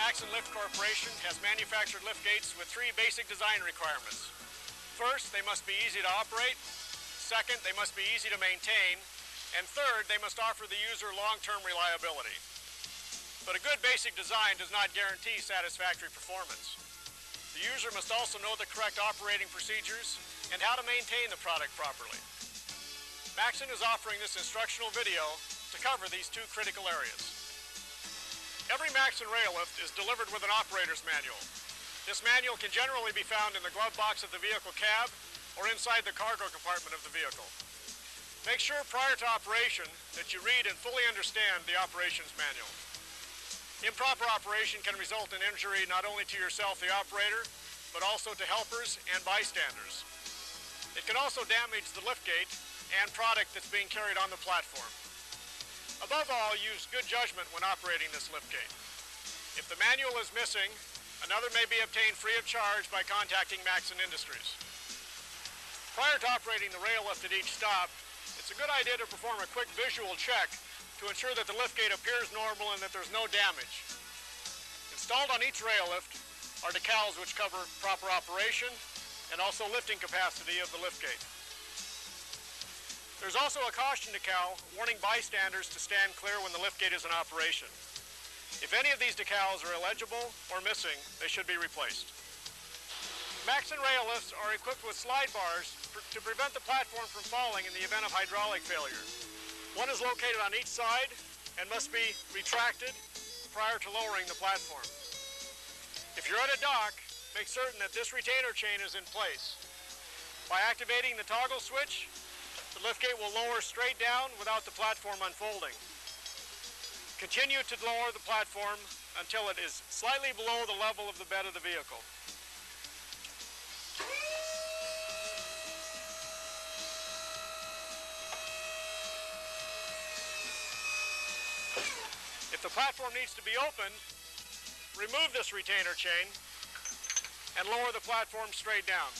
Maxon Lift Corporation has manufactured lift gates with three basic design requirements. First, they must be easy to operate. Second, they must be easy to maintain. And third, they must offer the user long-term reliability. But a good basic design does not guarantee satisfactory performance. The user must also know the correct operating procedures and how to maintain the product properly. Maxon is offering this instructional video to cover these two critical areas. Every Maxon Railift is delivered with an operator's manual. This manual can generally be found in the glove box of the vehicle cab or inside the cargo compartment of the vehicle. Make sure prior to operation that you read and fully understand the operations manual. Improper operation can result in injury not only to yourself, the operator, but also to helpers and bystanders. It can also damage the liftgate and product that's being carried on the platform. Above all, use good judgment when operating this liftgate. If the manual is missing, another may be obtained free of charge by contacting Maxon Industries. Prior to operating the Railift at each stop, it's a good idea to perform a quick visual check to ensure that the liftgate appears normal and that there's no damage. Installed on each Railift are decals which cover proper operation and also lifting capacity of the liftgate. There's also a caution decal warning bystanders to stand clear when the liftgate is in operation. If any of these decals are illegible or missing, they should be replaced. Maxon Railifts are equipped with slide bars to prevent the platform from falling in the event of hydraulic failure. One is located on each side and must be retracted prior to lowering the platform. If you're at a dock, make certain that this retainer chain is in place. By activating the toggle switch, the liftgate will lower straight down without the platform unfolding. Continue to lower the platform until it is slightly below the level of the bed of the vehicle. If the platform needs to be opened, remove this retainer chain and lower the platform straight down.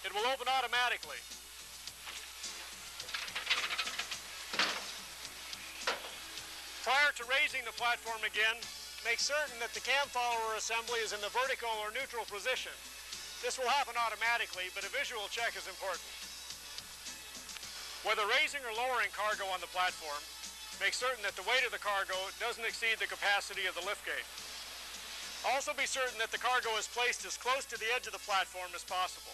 It will open automatically. Prior to raising the platform again, make certain that the cam follower assembly is in the vertical or neutral position. This will happen automatically, but a visual check is important. Whether raising or lowering cargo on the platform, make certain that the weight of the cargo doesn't exceed the capacity of the liftgate. Also be certain that the cargo is placed as close to the edge of the platform as possible.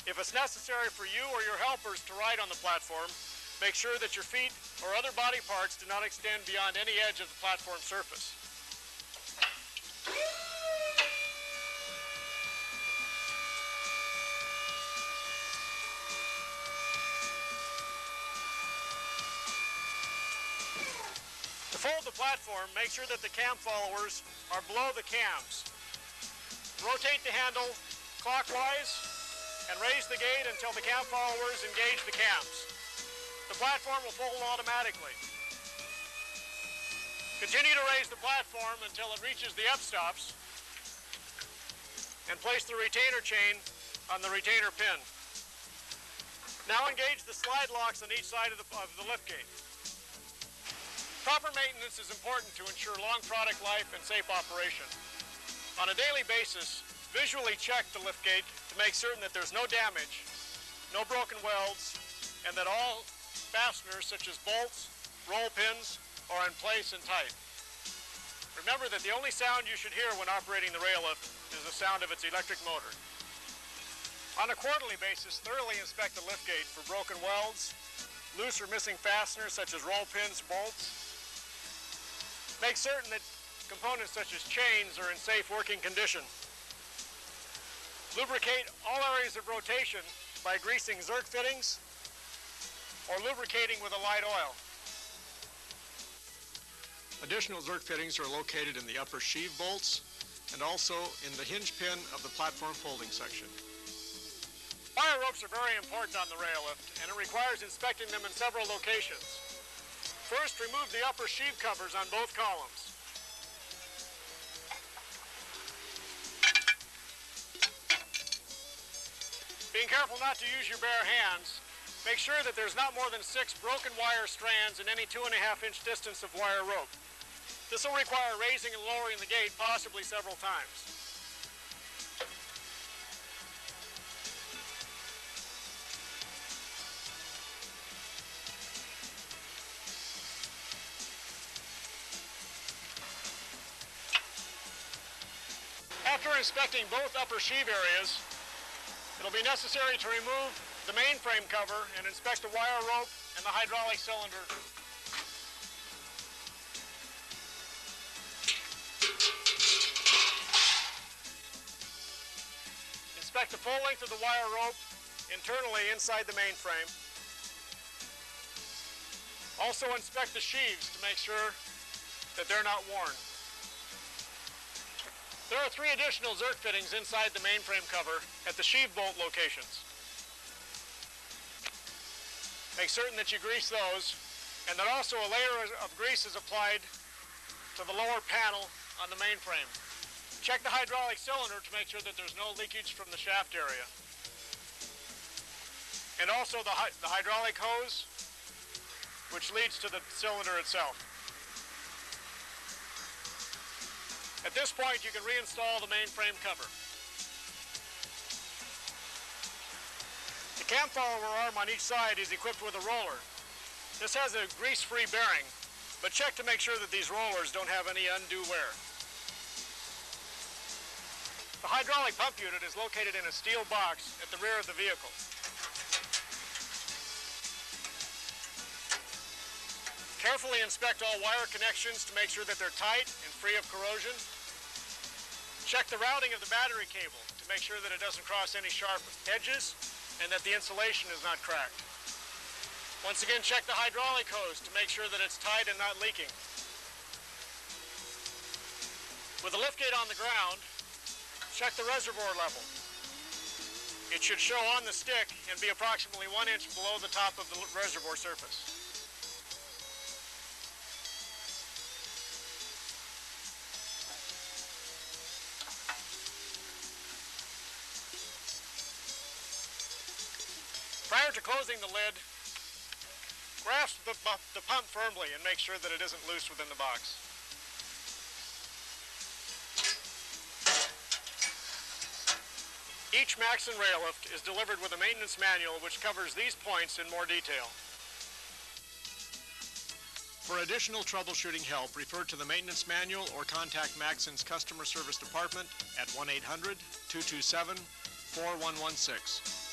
If it's necessary for you or your helpers to ride on the platform, make sure that your feet or other body parts do not extend beyond any edge of the platform surface. To fold the platform, make sure that the cam followers are below the cams. Rotate the handle clockwise and raise the gate until the cam followers engage the cams. The platform will fold automatically. Continue to raise the platform until it reaches the f-stops and place the retainer chain on the retainer pin. Now engage the slide locks on each side of the liftgate. Proper maintenance is important to ensure long product life and safe operation. On a daily basis, visually check the liftgate to make certain that there's no damage, no broken welds, and that all fasteners such as bolts, roll pins are in place and tight. Remember that the only sound you should hear when operating the Railift is the sound of its electric motor. On a quarterly basis, thoroughly inspect the liftgate for broken welds, loose or missing fasteners such as roll pins, bolts. Make certain that components such as chains are in safe working condition. Lubricate all areas of rotation by greasing zerk fittings or lubricating with a light oil. Additional zerk fittings are located in the upper sheave bolts and also in the hinge pin of the platform folding section. Wire ropes are very important on the Railift, and it requires inspecting them in several locations. First, remove the upper sheave covers on both columns. Being careful not to use your bare hands, make sure that there's not more than 6 broken wire strands in any 2.5-inch distance of wire rope. This will require raising and lowering the gate possibly several times. After inspecting both upper sheave areas, it'll be necessary to remove the mainframe cover and inspect the wire rope and the hydraulic cylinder. Inspect the full length of the wire rope internally inside the mainframe. Also inspect the sheaves to make sure that they're not worn. There are 3 additional zerk fittings inside the mainframe cover at the sheave bolt locations. Make certain that you grease those, and that also a layer of grease is applied to the lower panel on the mainframe. Check the hydraulic cylinder to make sure that there's no leakage from the shaft area. And also the hydraulic hose, which leads to the cylinder itself. At this point, you can reinstall the mainframe cover. The cam follower arm on each side is equipped with a roller. This has a grease-free bearing, but check to make sure that these rollers don't have any undue wear. The hydraulic pump unit is located in a steel box at the rear of the vehicle. Carefully inspect all wire connections to make sure that they're tight and free of corrosion. Check the routing of the battery cable to make sure that it doesn't cross any sharp edges and that the insulation is not cracked. Once again, check the hydraulic hose to make sure that it's tight and not leaking. With the liftgate on the ground, check the reservoir level. It should show on the stick and be approximately 1 inch below the top of the reservoir surface. Prior to closing the lid, grasp the pump firmly and make sure that it isn't loose within the box. Each Maxxon Railift is delivered with a maintenance manual which covers these points in more detail. For additional troubleshooting help, refer to the maintenance manual or contact Maxxon's customer service department at 1-800-227-4116.